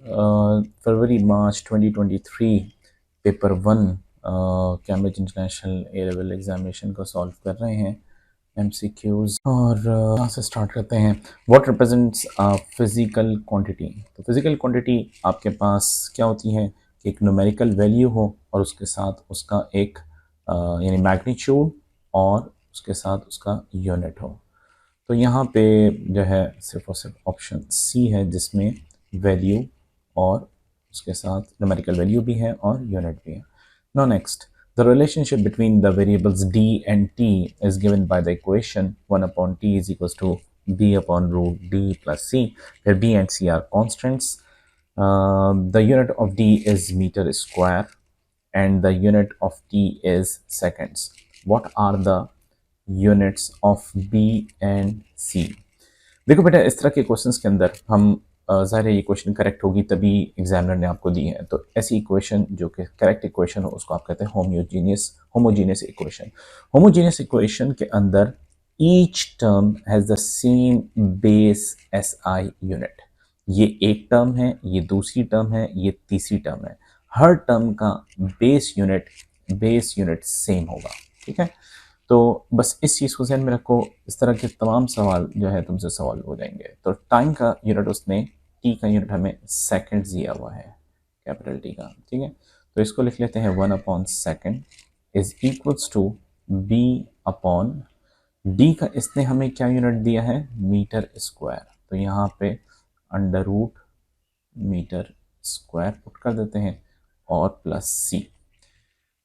फरवरी मार्च 2023 paper 1 Cambridge international ए level examination को solve कर रहे हैं MCQs। और यहाँ से स्टार्ट करते हैं। What represents physical quantity. तो फिजिकल क्वांटिटी आपके पास क्या होती है कि एक न्यूमेरिकल वैल्यू हो और उसके साथ उसका एक यानी मैग्नीट्यूड और उसके साथ उसका यूनिट हो। तो यहाँ पे जो है सिर्फ और सिर्फ ऑप्शन सी है जिसमें वैल्यू और उसके साथ न्यूमेरिकल वैल्यू भी है और यूनिट भी है। Now next, the relationship between the variables d and t is given by the equation 1 upon t is equals to b upon root d plus c, where b and c are constants. The unit of d is meter square and the unit of t is seconds. What are the units of b and c? देखो बेटा, इस तरह के questions के अंदर हम ज़ाहिर है ये क्वेश्चन करेक्ट होगी तभी एग्जामिनर ने आपको दी है। तो ऐसी इक्वेशन जो कि करेक्ट इक्वेशन हो उसको आप कहते हैं होमोजीनियस इक्वेशन। होमोजीनियस इक्वेशन के अंदर each term has the same base SI unit. ये एक टर्म है, ये दूसरी टर्म है, ये तीसरी टर्म है। हर टर्म का बेस यूनिट सेम होगा। ठीक है, तो बस इस चीज़ को ध्यान में रखो। इस तरह के तमाम सवाल जो है तुमसे सवाल हो जाएंगे। तो टाइम का यूनिट उसने, टी का यूनिट हमें सेकंड्स दिया हुआ है, कैपिटल टी का। ठीक है, तो इसको लिख लेते हैं 1 upon second is equals to b upon d का इसने हमें क्या यूनिट दिया है, मीटर स्क्वायर। तो यहाँ पे under root meter square put कर देते हैं और प्लस सी।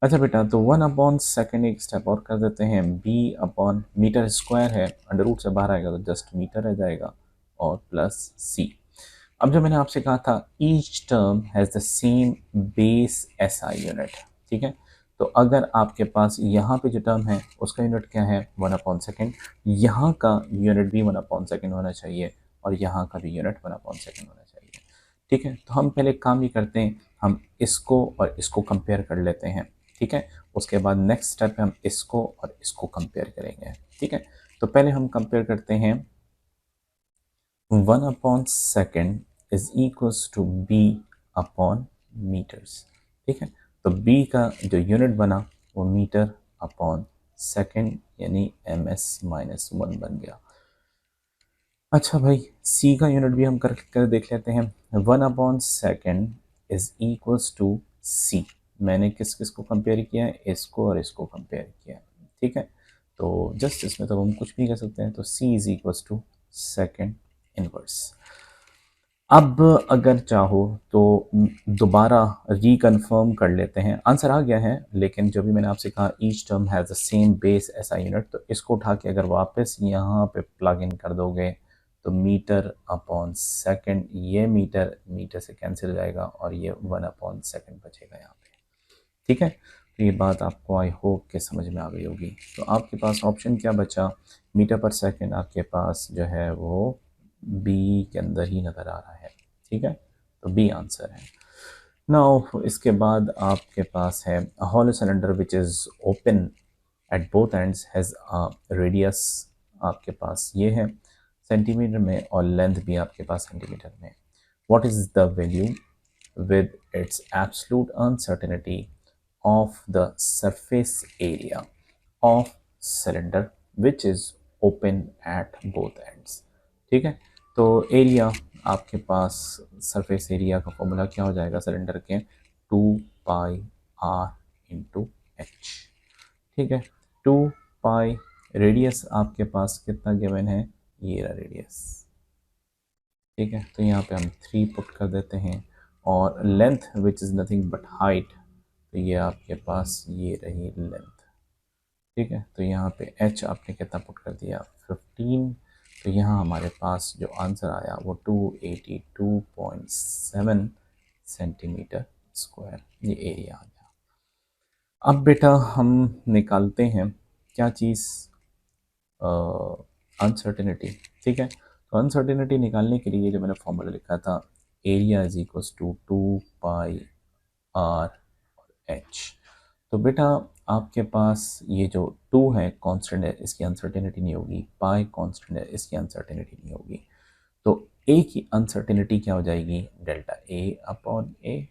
अच्छा बेटा, तो 1 अपॉन सेकेंड एक स्टेप और कर देते हैं, b अपॉन मीटर स्क्वायर है, अंडर रूट से बाहर आएगा तो जस्ट मीटर रह जाएगा और प्लस c। अब जो मैंने आपसे कहा था each term has the same base SI unit. ठीक है, तो अगर आपके पास यहाँ पे जो टर्म है उसका यूनिट क्या है 1 अपॉन सेकेंड, यहाँ का यूनिट भी 1 अपॉन सेकेंड होना चाहिए और यहाँ का भी यूनिट 1 अपॉन सेकेंड होना चाहिए। ठीक है, तो हम पहले काम ही करते हैं, हम इसको और इसको कंपेयर कर लेते हैं। ठीक है, उसके बाद नेक्स्ट स्टेप पे हम इसको और इसको कंपेयर करेंगे। ठीक है, तो पहले हम कंपेयर करते हैं 1 upon second is equals to b upon meters. ठीक है, तो b का जो यूनिट बना वो मीटर अपॉन सेकेंड यानी ms-1 बन गया। अच्छा भाई, c का यूनिट भी हम कर देख लेते हैं। 1 upon second is equals to c। मैंने किस किस को कंपेयर किया है, इसको और इसको कंपेयर किया है। ठीक है, तो जस्ट इसमें तो हम कुछ भी कर सकते हैं। तो c is equals to second inverse. अब अगर चाहो तो दोबारा रिकन्फर्म कर लेते हैं। आंसर आ गया है, लेकिन जो भी मैंने आपसे कहा each term has the same base SI unit, तो इसको उठा के अगर वापस यहाँ पे प्लग इन कर दोगे तो मीटर अपॉन सेकेंड, ये मीटर से कैंसिल हो जाएगा और ये 1 अपॉन सेकेंड बचेगा यहाँ पे। ठीक है, तो ये बात आपको आई होप के समझ में आ गई होगी। तो आपके पास ऑप्शन क्या बचा, मीटर पर सेकेंड आपके पास जो है वो बी के अंदर ही नज़र आ रहा है। ठीक है, तो बी आंसर है। नाउ इसके बाद आपके पास है hollow cylinder which is open at both ends has a radius, आपके पास ये है सेंटीमीटर में और लेंथ भी आपके पास सेंटीमीटर में। What is the value with its absolute uncertainty of the surface area of cylinder which is open at both ends। ठीक है, तो एरिया आपके पास सरफेस एरिया का फॉर्मूला क्या हो जाएगा सिलेंडर के, 2πr इंटू एच। ठीक है, 2π रेडियस आपके पास कितना गिवन है, ये रहा रेडियस। ठीक है, तो यहाँ पे हम 3 पुट कर देते हैं और length which is nothing but height, तो ये आपके पास ये रही लेंथ। ठीक है, तो यहाँ पे h आपने कितना पुट कर दिया 15, तो यहाँ हमारे पास जो आंसर आया वो 282.7 सेंटीमीटर स्क्वायर, ये एरिया आ गया। अब बेटा हम निकालते हैं क्या चीज़, अनसर्टेनिटी। ठीक है, तो अनसर्टेनिटी निकालने के लिए जो मैंने फॉर्मूला लिखा था, area is equals to 2πr h। तो बेटा आपके पास ये जो 2 है कांस्टेंट है, इसकी अनसर्टेनिटी नहीं होगी, पाई कांस्टेंट है, इसकी अनसर्टेनिटी नहीं होगी। तो ए की अनसर्टेनिटी क्या हो जाएगी, delta A upon a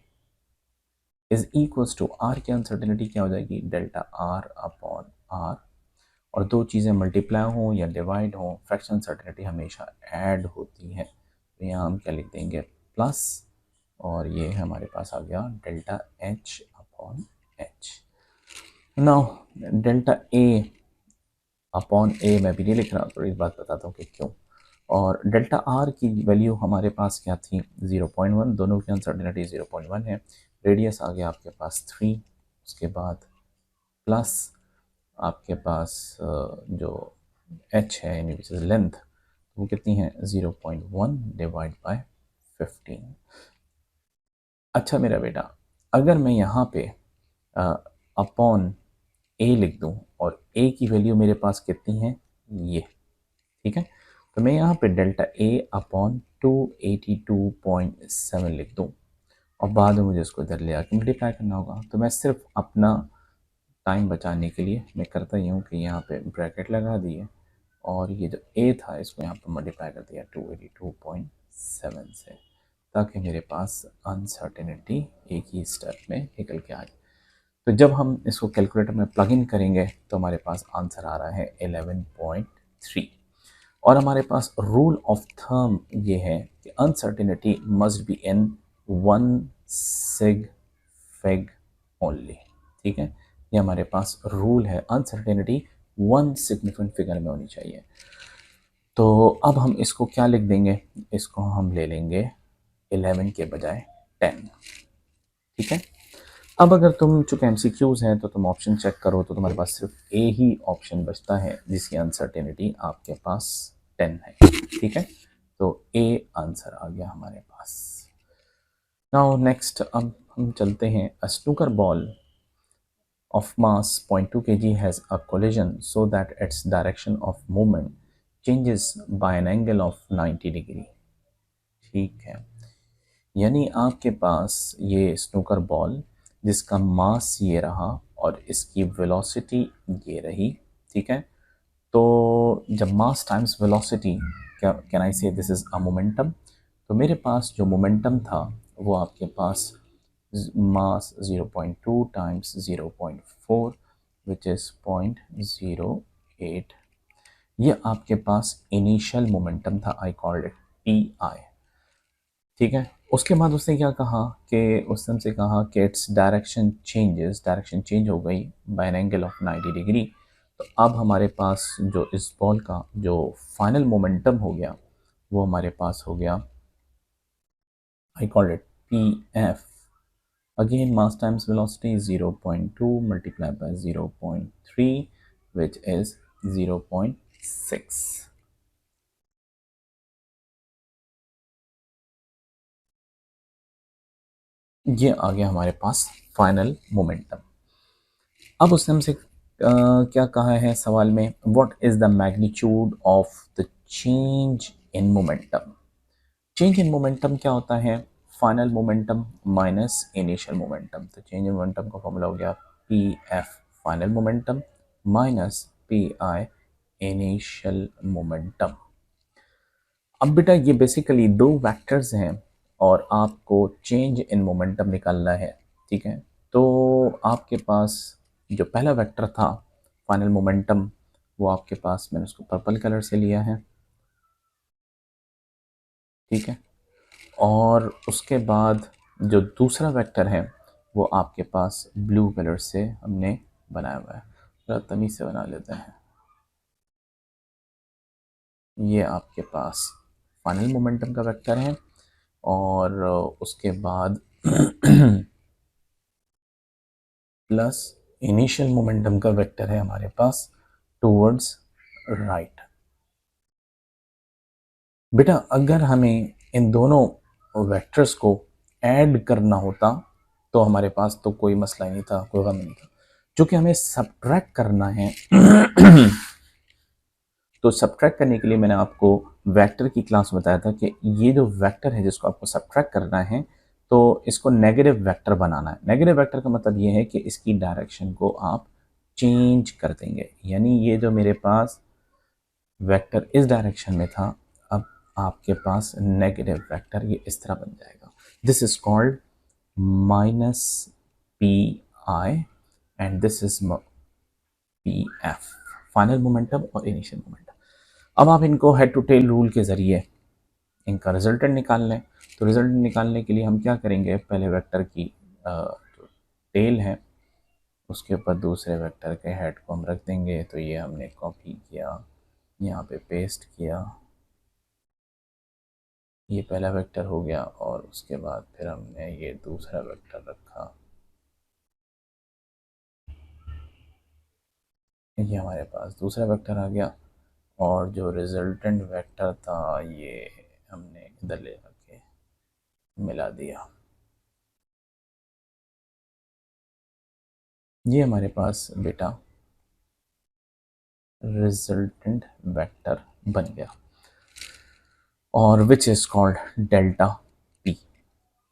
is equals to r की अनसर्टेनिटी क्या हो जाएगी, डेल्टा आर अपॉन आर। और दो चीज़ें मल्टीप्लाई हों या डिवाइड हों, फ्रैक्शन सर्टेनिटी हमेशा ऐड होती है। तो यहाँ हम क्या लिख देंगे, प्लस, और ये हमारे पास आ गया delta H upon H. Now delta A upon A मैं भी नहीं लिख रहा, तो एक बात बताता हूँ कि क्यों। और डेल्टा आर की वैल्यू हमारे पास क्या थी, 0.1, दोनों की अनसर्टेनिटी 0.1 है। रेडियस आ गया आपके पास 3, उसके बाद प्लस आपके पास जो एच है यानी विच इज़ लेंथ, वो कितनी है, 0.1 डिवाइड बाय 15। अच्छा मेरा बेटा, अगर मैं यहाँ पे अपॉन ए लिख दूँ और ए की वैल्यू मेरे पास कितनी है, ये, ठीक है, तो मैं यहाँ पे डेल्टा ए अपॉन 282.7 लिख दूँ और बाद में मुझे इसको इधर ले आके मल्टीप्लाई करना होगा। तो मैं सिर्फ अपना टाइम बचाने के लिए मैं करता ही हूँ कि यहाँ पे ब्रैकेट लगा दिए और ये जो ए था इसको यहाँ पर मल्टीप्लाई कर दिया 282.7 से, ताकि मेरे पास अनसर्टेनिटी एक ही स्टेप में निकल के आ जाए। तो जब हम इसको कैलकुलेटर में प्लग इन करेंगे तो हमारे पास आंसर आ रहा है 11.3। और हमारे पास रूल ऑफ थंब ये है कि uncertainty must be in 1 sig fig only, ठीक है, ये हमारे पास रूल है, अनसर्टेनिटी 1 सिग्निफिकेंट फिगर में होनी चाहिए। तो अब हम इसको क्या लिख देंगे, इसको हम ले लेंगे 11 के बजाय 10, ठीक है। अब अगर तुम चूँकि MCQs हैं तो तुम ऑप्शन चेक करो तो तुम्हारे पास सिर्फ ए ही ऑप्शन बचता है जिसकी अनसर्टेनिटी आपके पास 10 है, ठीक है। तो ए आंसर आ गया हमारे पास। नाउ नेक्स्ट, अब हम चलते हैं, अ snooker ball of mass 0.2 kg has a collision so that its direction of movement changes by an angle of 90 degree, ठीक है। यानी आपके पास ये स्नूकर बॉल जिसका मास ये रहा और इसकी वेलोसिटी ये रही, ठीक है। तो जब मास टाइम्स वेलोसिटी, क्या कैन आई से दिस इज़ अ मोमेंटम, तो मेरे पास जो मोमेंटम था वो आपके पास मास 0.2 टाइम्स 0.4 विच इज़ 0.08, ये आपके पास इनिशियल मोमेंटम था, आई कॉल्ड इट PI, ठीक है। उसके बाद उसने क्या कहा कि उसने हमसे कहा कि its direction changes, direction change हो गई by an angle of 90 degree. तो अब हमारे पास जो इस बॉल का जो फाइनल मोमेंटम हो गया वो हमारे पास हो गया, I called it PF, again mass times velocity 0.2 multiply by 0.3 which is 0.6। ये आ गया हमारे पास फाइनल मोमेंटम। अब उसने हमसे क्या कहा है सवाल में, what is the magnitude of the change in momentum. Change in momentum क्या होता है, final momentum minus initial momentum. तो चेंज इन मोमेंटम का फॉर्मूला हो गया PF final momentum minus PI initial momentum. अब बेटा ये बेसिकली दो वेक्टर्स हैं और आपको चेंज इन मोमेंटम निकालना है, ठीक है। तो आपके पास जो पहला वेक्टर था फाइनल मोमेंटम, वो आपके पास, मैंने उसको पर्पल कलर से लिया है, ठीक है। और उसके बाद जो दूसरा वेक्टर है वो आपके पास ब्लू कलर से हमने बनाया हुआ है, थोड़ा तमीज़ से बना लेते हैं। ये आपके पास फाइनल मोमेंटम का वेक्टर है और उसके बाद प्लस इनिशियल मोमेंटम का वेक्टर है हमारे पास टूवर्ड्स राइट। बेटा अगर हमें इन दोनों वेक्टर्स को ऐड करना होता तो हमारे पास तो कोई मसला ही नहीं था, कोई गम नहीं था। चूँकि हमें सब्ट्रैक्ट करना है तो सब्ट्रैक्ट करने के लिए मैंने आपको वेक्टर की क्लास में बताया था कि ये जो वेक्टर है जिसको आपको सब्ट्रैक्ट करना है तो इसको नेगेटिव वेक्टर बनाना है। नेगेटिव वेक्टर का मतलब ये है कि इसकी डायरेक्शन को आप चेंज कर देंगे, यानी ये जो मेरे पास वेक्टर इस डायरेक्शन में था अब आपके पास नेगेटिव वेक्टर ये इस तरह बन जाएगा। This is called minus P I and this is P F, final momentum और इनिशियल मोमेंटम। अब आप इनको हेड टू टेल रूल के ज़रिए इनका रिजल्टेंट निकाल लें। तो रिजल्टेंट निकालने के लिए हम क्या करेंगे, पहले वेक्टर की जो टेल है उसके ऊपर दूसरे वेक्टर के हेड को हम रख देंगे। तो ये हमने कॉपी किया, यहाँ पे पेस्ट किया, ये पहला वेक्टर हो गया और उसके बाद फिर हमने ये दूसरा वेक्टर रखा, ये हमारे पास दूसरा वेक्टर आ गया और जो रिजल्टेंट वेक्टर था ये हमने इधर ले आके मिला दिया। ये हमारे पास बेटा रिजल्टेंट वेक्टर बन गया और which is called delta P.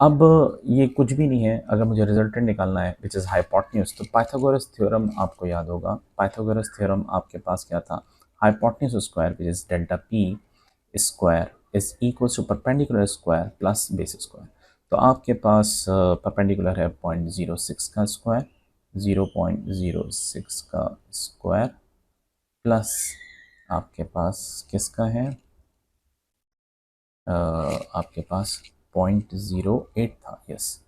अब ये कुछ भी नहीं है, अगर मुझे रिजल्टेंट निकालना है विच इज़ हाइपोटेन्यूज, तो पाइथागोरस थ्योरम आपको याद होगा। पाइथागोरस थ्योरम आपके पास क्या था, hypotenuse square which is delta p square is equal to perpendicular square plus base square. तो आपके पास परपेंडिकुलर है 0.06 का स्क्वायर, 0.06 का स्क्वायर प्लस आपके पास किसका है, आपके पास 0.08 था, यस,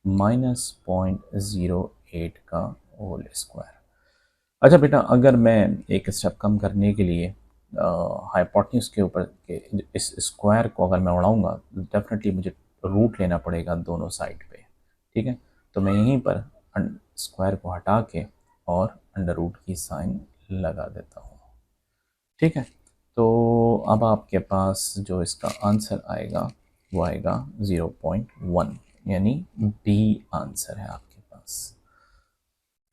माइनस 0.08 का होल स्क्वायर। अच्छा बेटा, अगर मैं एक स्टेप कम करने के लिए हाइपोटेन्यूज के ऊपर के इस स्क्वायर को अगर मैं उड़ाऊंगा तो डेफिनेटली मुझे रूट लेना पड़ेगा दोनों साइड पे, ठीक है। तो मैं यहीं पर स्क्वायर को हटा के और अंडर रूट की साइन लगा देता हूँ, ठीक है। तो अब आपके पास जो इसका आंसर आएगा वो आएगा 0.1, यानी बी आंसर है आपके पास,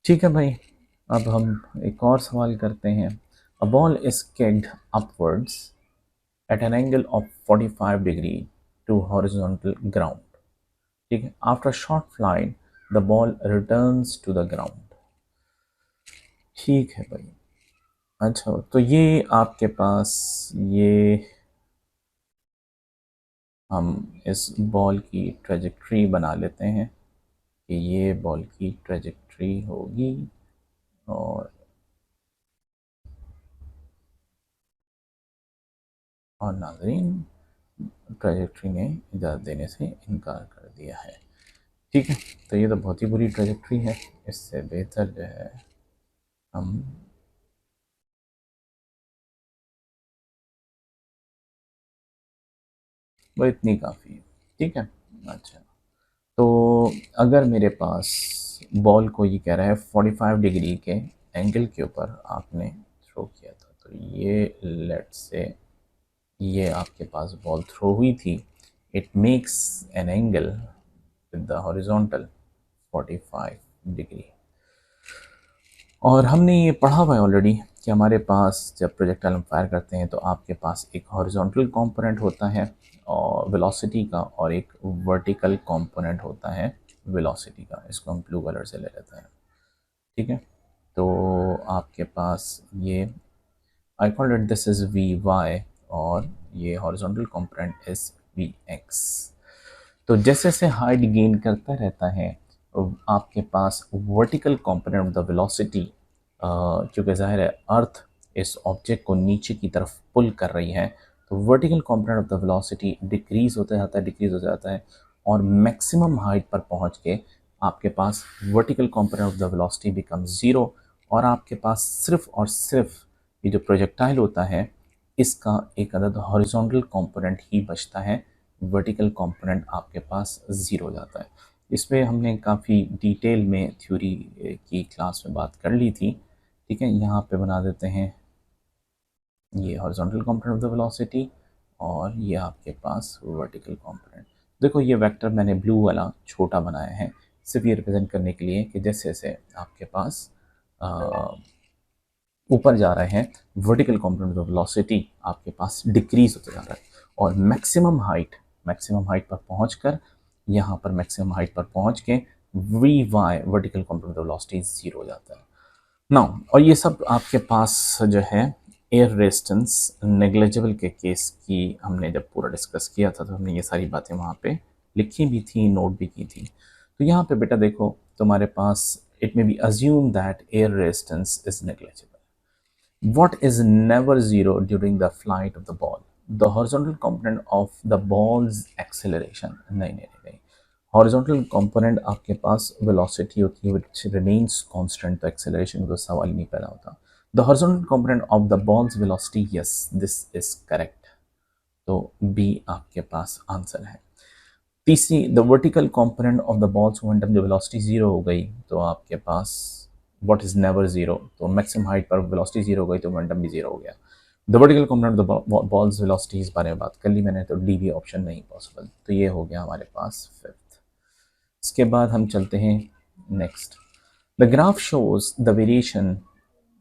ठीक है भाई। अब हम एक और सवाल करते हैं। A ball is kicked upwards at an angle of 45 degree to horizontal ground, ठीक है। After short flight the ball returns to the ground, ठीक है भाई। अच्छा, तो ये आपके पास ये हम इस बॉल की ट्रेजेक्ट्री बना लेते हैं कि ये बॉल की ट्रेजेक्ट्री होगी और नाज़रीन ट्रेजेक्ट्री ने इजाज़त देने से इनकार कर दिया है, ठीक है। तो ये तो बहुत ही बुरी ट्रेजेक्ट्री है, इससे बेहतर जो है हम वो इतनी काफ़ी है, ठीक है। अच्छा, तो अगर मेरे पास बॉल को ये कह रहा है 45 डिग्री के एंगल के ऊपर आपने थ्रो किया था, तो ये लेट से ये आपके पास बॉल थ्रो हुई थी, it makes an angle with the horizontal 45 degree. और हमने ये पढ़ा हुआ है ऑलरेडी कि हमारे पास जब प्रोजेक्टाइल हम फायर करते हैं तो आपके पास एक हॉरिजॉन्टल कंपोनेंट होता है और वेलोसिटी का, और एक वर्टिकल कंपोनेंट होता है वेलोसिटी का। इसको हम ब्लू कलर से ले लेते हैं, ठीक है। तो आपके पास ये I call it this is V Y और ये horizontal component is V X. तो जैसे जैसे हाइट गेन करता रहता है आपके पास vertical component of the velocity, क्योंकि जाहिर है अर्थ इस ऑब्जेक्ट को नीचे की तरफ पुल कर रही है, तो vertical component of the velocity decrease होता जाता है, डिक्रीज हो जाता है और मैक्सिमम हाइट पर पहुंच के आपके पास vertical component of the velocity become zero और आपके पास सिर्फ और सिर्फ ये जो प्रोजेक्टाइल होता है इसका एक अदद हॉरिजॉन्टल कंपोनेंट ही बचता है, वर्टिकल कंपोनेंट आपके पास ज़ीरो हो जाता है। इस पर हमने काफ़ी डिटेल में थ्योरी की क्लास में बात कर ली थी, ठीक है। यहाँ पे बना देते हैं ये horizontal component of the velocity और ये आपके पास वर्टिकल कंपोनेंट। देखो ये वेक्टर मैंने ब्लू वाला छोटा बनाया है सिर्फ ये रिप्रेजेंट करने के लिए कि जैसे जैसे आपके पास ऊपर जा रहे हैं वर्टिकल कंपोनेंट ऑफ वेलोसिटी आपके पास डिक्रीज होता जा रहा है और मैक्सिमम हाइट पर पहुंचकर यहाँ पर मैक्सिमम हाइट पर पहुंच के v y vertical component of velocity zero हो जाता है नाउ। और ये सब आपके पास जो है एयर रेजिस्टेंस नेग्लिजिबल के केस की हमने जब पूरा डिस्कस किया था तो हमने ये सारी बातें वहाँ पे लिखी भी थी, नोट भी की थी। तो यहाँ पे बेटा देखो तुम्हारे पास it may be assume that air resistance is negligible. What is never zero during the flight of the ball? The horizontal component of the ball's acceleration. नहीं नहीं नहीं, हॉरिजॉन्टल कंपोनेंट आपके पास वेलोसिटी होती है विच रिमेन्स कांस्टेंट, तो acceleration का सवाल ही नहीं पैदा होता। The horizontal component of the balls velocity, yes this is correct. तो बी आपके पास आंसर है। तीसरी, the vertical component of the balls momentum, जो वेलोसिटी जीरो हो गई तो आपके पास व्हाट इज नेवर जीरो, तो मैक्सिमम हाइट पर वेलोसिटी जीरो हो गई तो मोमेंटम भी जीरो हो गया। The vertical component of the balls velocity, इस बारे में बात कर ली मैंने, तो डी भी ऑप्शन नहीं पॉसिबल, तो ये हो गया हमारे पास फिफ्थ। इसके बाद हम चलते हैं next. The graph shows the variation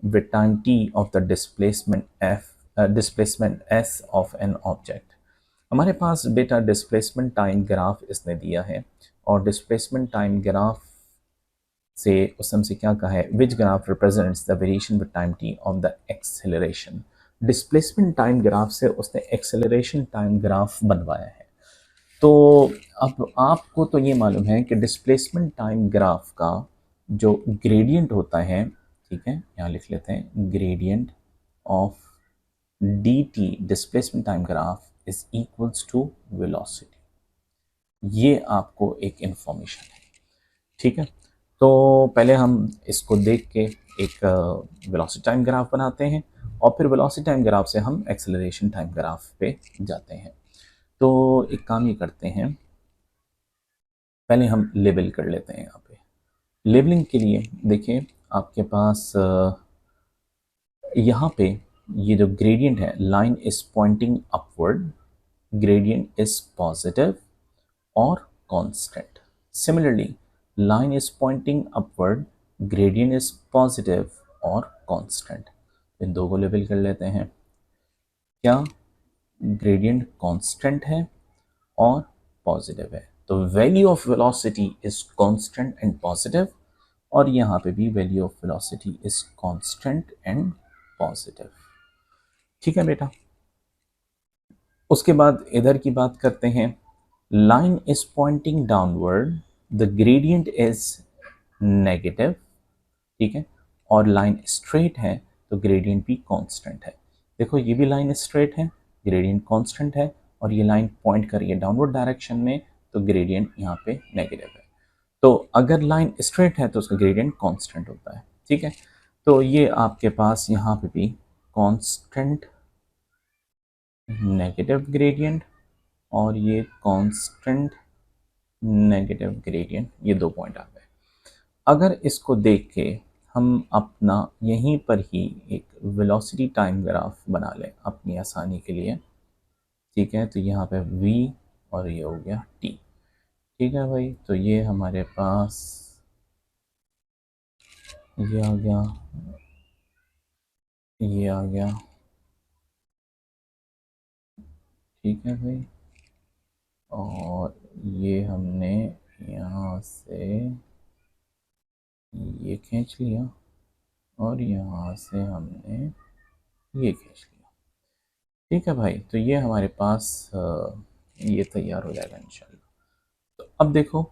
with time t of the displacement s of an object. हमारे पास बेटा डिस्प्लेसमेंट टाइम ग्राफ इसने दिया है, और डिस्प्लेसमेंट टाइम ग्राफ से उसने हमसे क्या कहा है, विच graph represents the variation with time t of the acceleration. Displacement time graph से उसने एक्सेलरेशन टाइम ग्राफ बनवाया है। तो अब आपको तो ये मालूम है कि डिस्प्लेसमेंट टाइम ग्राफ का जो ग्रेडियंट होता है, ठीक है यहाँ लिख लेते हैं, gradient of d t displacement time graph is equals to velocity. ये आपको एक इंफॉर्मेशन है, ठीक है। तो पहले हम इसको देख के एक वेलोसिटी टाइम ग्राफ बनाते हैं, और फिर वेलोसिटी टाइम ग्राफ से हम एक्सेलरेशन टाइम ग्राफ पे जाते हैं। तो एक काम ये करते हैं, पहले हम लेबल कर लेते हैं यहाँ पे। लेबलिंग के लिए देखिए आपके पास यहाँ पे ये जो ग्रेडियंट है, line is pointing upward, gradient is positive or constant. Similarly, line is pointing upward, gradient is positive or constant. इन दो को लेबल कर लेते हैं। क्या gradient constant है और positive है, तो value of velocity is constant and positive, और यहाँ पे भी value of velocity is constant and positive। ठीक है बेटा। उसके बाद इधर की बात करते हैं, line is pointing downward, the gradient is negative, ठीक है, और लाइन स्ट्रेट है तो ग्रेडियंट भी कांस्टेंट है। देखो ये भी लाइन स्ट्रेट है, ग्रेडियंट कांस्टेंट है, और ये लाइन पॉइंट कर रही है डाउनवर्ड डायरेक्शन में, तो ग्रेडियंट यहाँ पे नेगेटिव है। तो अगर लाइन स्ट्रेट है तो उसका ग्रेडियंट कांस्टेंट होता है, ठीक है। तो ये आपके पास यहाँ पे भी कांस्टेंट नेगेटिव ग्रेडियंट, और ये कांस्टेंट नेगेटिव ग्रेडियंट, ये दो पॉइंट आ गए। अगर इसको देख के हम अपना यहीं पर ही एक वेलोसिटी टाइम ग्राफ बना लें अपनी आसानी के लिए, ठीक है, तो यहाँ पे v और ये हो गया t, ठीक है भाई। तो ये हमारे पास ये आ गया, ये आ गया, ठीक है भाई, और ये हमने यहाँ से ये खींच लिया, और यहाँ से हमने ये खींच लिया, ठीक है भाई। तो ये हमारे पास ये तैयार हो जाएगा इंशाल्लाह। तो अब देखो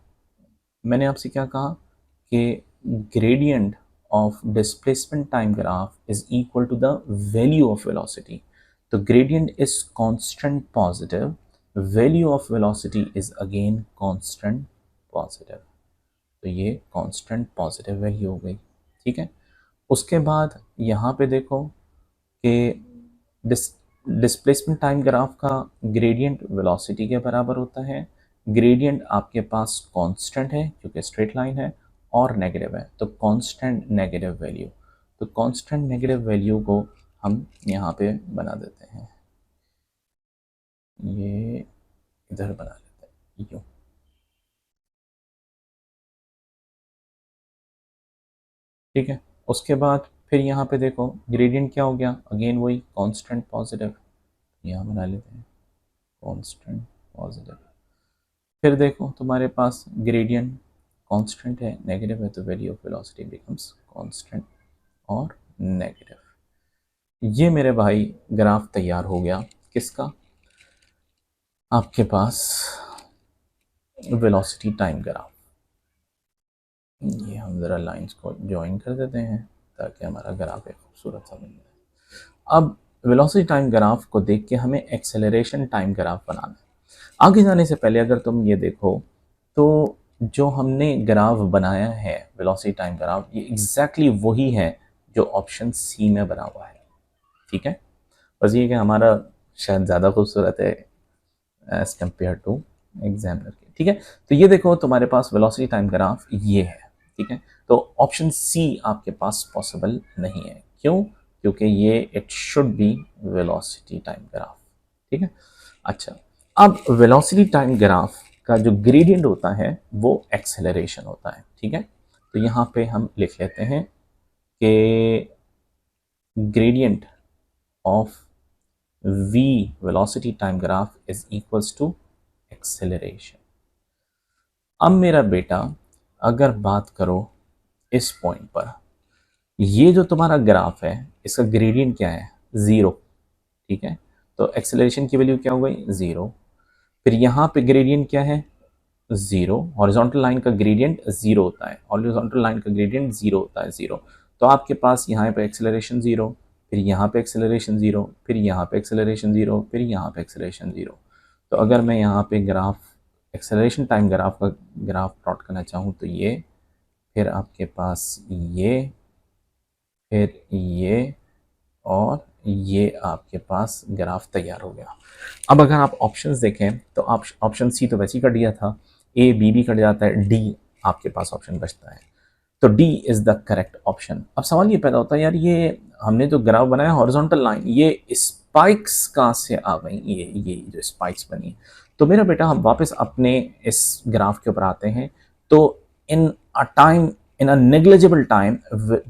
मैंने आपसे क्या कहा कि gradient of displacement time graph is equal to the value of velocity. तो gradient is constant positive, value of velocity is again constant positive, तो ये कांस्टेंट पॉजिटिव वैल्यू हो गई, ठीक है। उसके बाद यहाँ पे देखो कि डिस्प्लेसमेंट टाइम ग्राफ का ग्रेडियंट वेलोसिटी के बराबर होता है, ग्रेडियंट आपके पास कांस्टेंट है क्योंकि स्ट्रेट लाइन है, और नेगेटिव है, तो कांस्टेंट नेगेटिव वैल्यू। तो कांस्टेंट नेगेटिव वैल्यू को हम यहाँ पे बना देते हैं, ये इधर बना लेते हैं यूँ, ठीक है। उसके बाद फिर यहाँ पे देखो ग्रेडियंट क्या हो गया, अगेन वही कांस्टेंट पॉजिटिव, यहाँ बना लेते हैं कांस्टेंट पॉजिटिव। फिर देखो तुम्हारे पास ग्रेडियंट कांस्टेंट है, नेगेटिव है, तो value of velocity becomes constant और नेगेटिव। ये मेरे भाई ग्राफ तैयार हो गया। किसका? आपके पास वेलोसिटी टाइम ग्राफ। ये हम ज़रा लाइंस को ज्वाइन कर देते हैं ताकि हमारा ग्राफ एक खूबसूरत सा बन जाए। अब वेलोसिटी टाइम ग्राफ को देख के हमें एक्सेलरेशन टाइम ग्राफ बनाना है। आगे जाने से पहले अगर तुम ये देखो तो जो हमने ग्राफ बनाया है वेलोसिटी टाइम ग्राफ, ये एग्जैक्टली वही है जो ऑप्शन सी में बना हुआ है। ठीक है, बस ये कि हमारा शायद ज़्यादा खूबसूरत है एज कम्पेयर टू एग्जामिनर के। ठीक है, तो ये देखो तुम्हारे पास वेलोसिटी टाइम ग्राफ ये है। ठीक है, तो ऑप्शन सी आपके पास पॉसिबल नहीं है। क्यों? क्योंकि ये it should be velocity time graph. ठीक है, अच्छा, अब वेलोसिटी टाइम ग्राफ का जो ग्रेडियंट होता है वो एक्सेलरेशन होता है। ठीक है, तो यहाँ पे हम लिख लेते हैं कि gradient of v velocity time graph is equals to acceleration। अब मेरा बेटा अगर बात करो इस पॉइंट पर, ये जो तुम्हारा ग्राफ है इसका ग्रेडियंट क्या है? ज़ीरो। ठीक है, तो एक्सेलरेशन की वैल्यू क्या हो गई? ज़ीरो। फिर यहाँ पे ग्रेडियंट क्या है? ज़ीरो। हॉरिजॉन्टल लाइन का ग्रेडियंट ज़ीरो होता है, हॉरिजॉन्टल लाइन का ग्रेडियंट ज़ीरो होता है, ज़ीरो। तो आपके पास यहाँ पे एक्सेलरेशन ज़ीरो, फिर यहाँ पे एक्सेलरेशन ज़ीरो, फिर यहाँ पे एक्सेलरेशन ज़ीरो, फिर यहाँ पे एक्सेलरेशन ज़ीरो। तो अगर मैं यहाँ पे ग्राफ एक्सेलरेशन टाइम ग्राफ का ग्राफ प्लॉट करना चाहूँ तो ये, फिर आपके पास ये, फिर ये, और ये आपके पास ग्राफ तैयार हो गया। अब अगर आप ऑप्शंस देखें तो आप ऑप्शन सी तो वैसे ही कट दिया था, ए बी भी कट जाता है, डी आपके पास ऑप्शन बचता है। तो D is the correct option. अब सवाल ये पैदा होता है, यार ये हमने जो ग्राफ बनाया हॉरिजॉन्टल लाइन, ये स्पाइक्स कहाँ से आ गई? ये जो स्पाइक्स बनी, तो मेरा बेटा हम वापस अपने इस ग्राफ के ऊपर आते हैं। तो in a time, in a negligible time,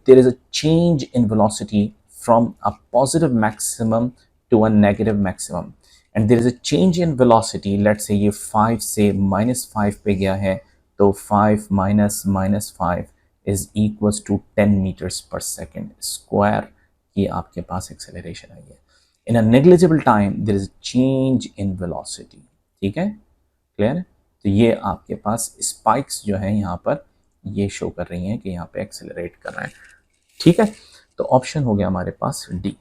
there is a change in velocity from a positive maximum to a negative maximum, and there is a change in velocity। let's say ये 5 से -5 पे गया है, तो 5 minus -5 is equals to 10 meters पर second square की आपके पास एक्सेलरेशन आई है। In a negligible time there is change in velocity. ठीक है, क्लियर है? तो ये आपके पास स्पाइक्स जो है यहाँ पर ये शो कर रही हैं कि यहाँ पे एक्सेलरेट कर रहे हैं। ठीक है, तो ऑप्शन हो गया हमारे पास डी।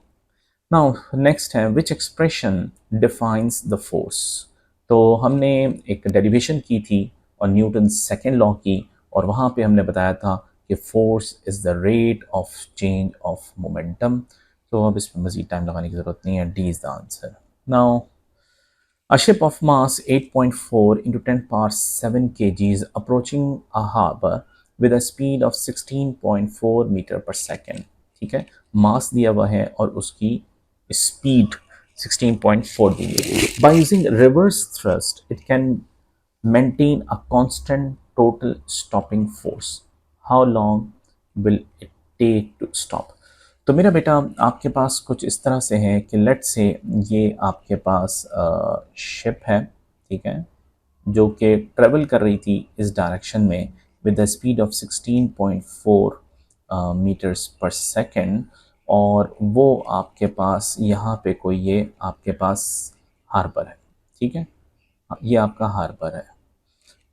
नाउ नेक्स्ट है विच एक्सप्रेशन डिफाइंस द फोर्स। तो हमने एक डेरिवेशन की थी और न्यूटन सेकेंड लॉ की, और वहाँ पे हमने बताया था कि force is the rate of change of momentum. तो अब इसमें मज़ीद टाइम लगाने की ज़रूरत नहीं है, D is the answer. Now a ship of mass 8.4 into 10 power 7 kg is approaching a harbor with a speed of 16.4 metre पर सेकेंड। ठीक है, मास दिया हुआ है और उसकी स्पीड 16.4 दी गई। By using reverse thrust it can maintain a constant total stopping force. How long will it take to stop? तो मेरा बेटा आपके पास कुछ इस तरह से है कि लेट से ये आपके पास शिप है। ठीक है, जो कि ट्रेवल कर रही थी इस डायरेक्शन में with the speed of 16.4 meters पर सेकेंड, और वो आपके पास यहाँ पे कोई ये आपके पास हार्बर है। ठीक है, ये आपका हार्बर है,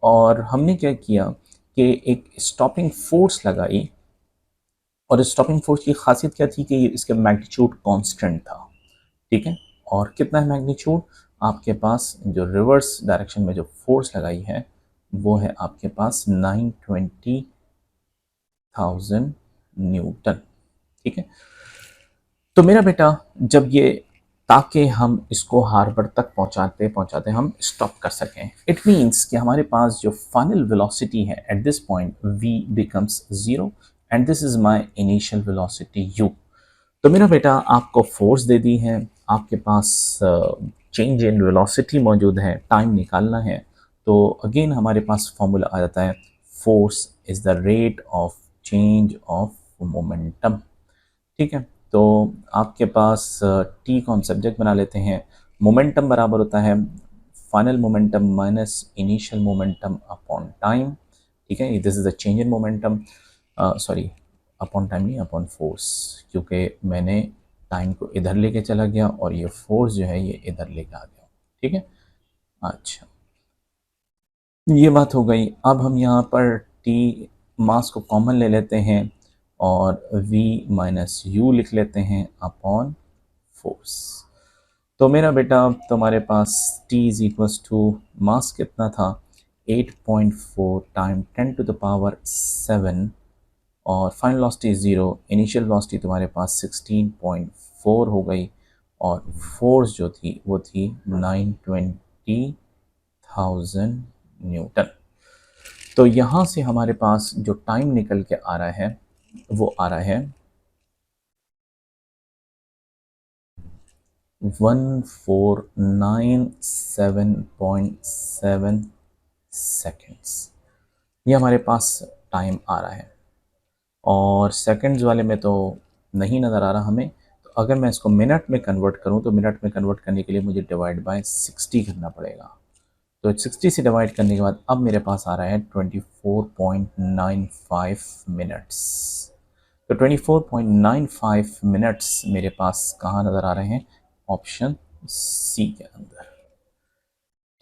और हमने क्या किया कि एक स्टॉपिंग फोर्स लगाई, और स्टॉपिंग फोर्स की खासियत क्या थी कि इसका मैग्नीट्यूड कांस्टेंट था। ठीक है, और कितना है मैग्नीट्यूड? आपके पास जो रिवर्स डायरेक्शन में जो फोर्स लगाई है वो है आपके पास 920,000 न्यूटन। ठीक है, तो मेरा बेटा जब ये, ताकि हम इसको हार्बर तक पहुंचाते पहुंचाते हम स्टॉप कर सकें, इट मीन्स कि हमारे पास जो फाइनल वेलोसिटी है at this point v becomes zero and this is my initial velocity u। तो मेरा बेटा आपको फोर्स दे दी है, आपके पास चेंज इन वेलोसिटी मौजूद है, टाइम निकालना है। तो अगेन हमारे पास फॉर्मूला आ जाता है, force is the rate of change of momentum. ठीक है, तो आपके पास टी को हम सब्जेक्ट बना लेते हैं। मोमेंटम बराबर होता है final momentum minus initial momentum upon time. ठीक है, this is the change in momentum, sorry upon time नहीं, अपॉन फोर्स, क्योंकि मैंने टाइम को इधर लेके चला गया और ये फोर्स जो है ये इधर लेके आ गया। ठीक है, अच्छा ये बात हो गई। अब हम यहाँ पर टी मास को कॉमन ले लेते हैं और v माइनस यू लिख लेते हैं अपॉन फोर्स। तो मेरा बेटा तुम्हारे पास t is equals to mass कितना था 8.4 टाइम 10 टू द पावर 7 और फाइनल वेलोसिटी 0, इनिशियल वेलोसिटी तुम्हारे पास 16.4 हो गई और फोर्स जो थी वो थी 920,000 न्यूटन। तो यहाँ से हमारे पास जो टाइम निकल के आ रहा है वो आ रहा है 1497.7 सेकेंड्स, ये हमारे पास टाइम आ रहा है। और सेकंड्स वाले में तो नहीं नज़र आ रहा हमें, तो अगर मैं इसको मिनट में कन्वर्ट करूँ तो मिनट में कन्वर्ट करने के लिए मुझे डिवाइड बाय 60 करना पड़ेगा। तो 60 से डिवाइड करने के बाद अब मेरे पास आ रहा है 24.95 मिनट्स। तो 24.95 मिनट्स मेरे पास कहाँ नज़र आ रहे हैं, ऑप्शन सी के अंदर।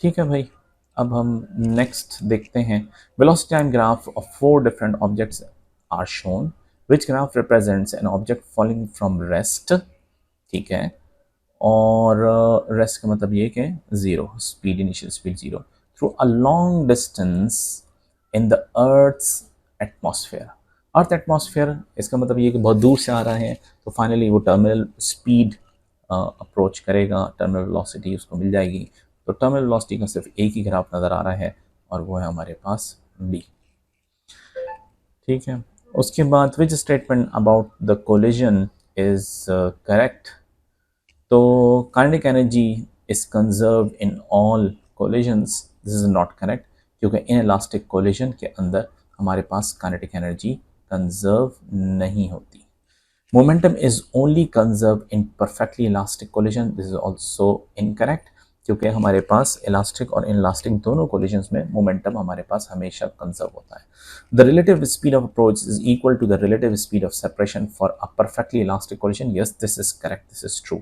ठीक है भाई, अब हम नेक्स्ट देखते हैं। Velocity time graph of 4 different objects are shown, which graph represents an object falling from rest. ठीक है, और रेस्ट का मतलब ये कि zero speed, initial speed zero, through a long distance in the earth's atmosphere. Earth atmosphere इसका मतलब ये कि बहुत दूर से आ रहा है, तो फाइनली वो टर्मिनल स्पीड अप्रोच करेगा, टर्मिनल वेलोसिटी उसको मिल जाएगी। तो टर्मिनल वेलोसिटी का सिर्फ एक ही ग्राफ नज़र आ रहा है और वो है हमारे पास बी। ठीक है, उसके बाद which statement about the collision is correct. तो kinetic energy is conserve in all collisions, this is not correct, क्योंकि इन इलास्टिक कोलिजन के अंदर हमारे पास काइनेटिक एनर्जी कंजर्व नहीं होती। Momentum is only conserve in perfectly elastic collision, this is also incorrect, क्योंकि हमारे पास इलास्टिक और इनलास्टिक दोनों कोलिजन्स में मोमेंटम हमारे पास हमेशा कंजर्व होता है। The relative speed of approach is equal to the relative speed of separation for a perfectly elastic collision, yes this is correct, this is true.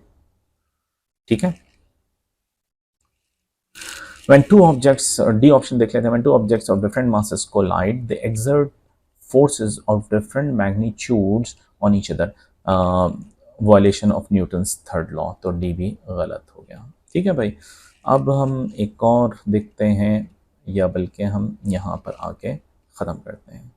ठीक है, when two objects D option देख लेते हैं, when two objects of different masses collide they exert forces of different magnitudes on each other, violation of Newton's third law. तो D भी गलत हो गया। ठीक है भाई, अब हम एक और देखते हैं, या बल्कि हम यहाँ पर आके ख़त्म करते हैं।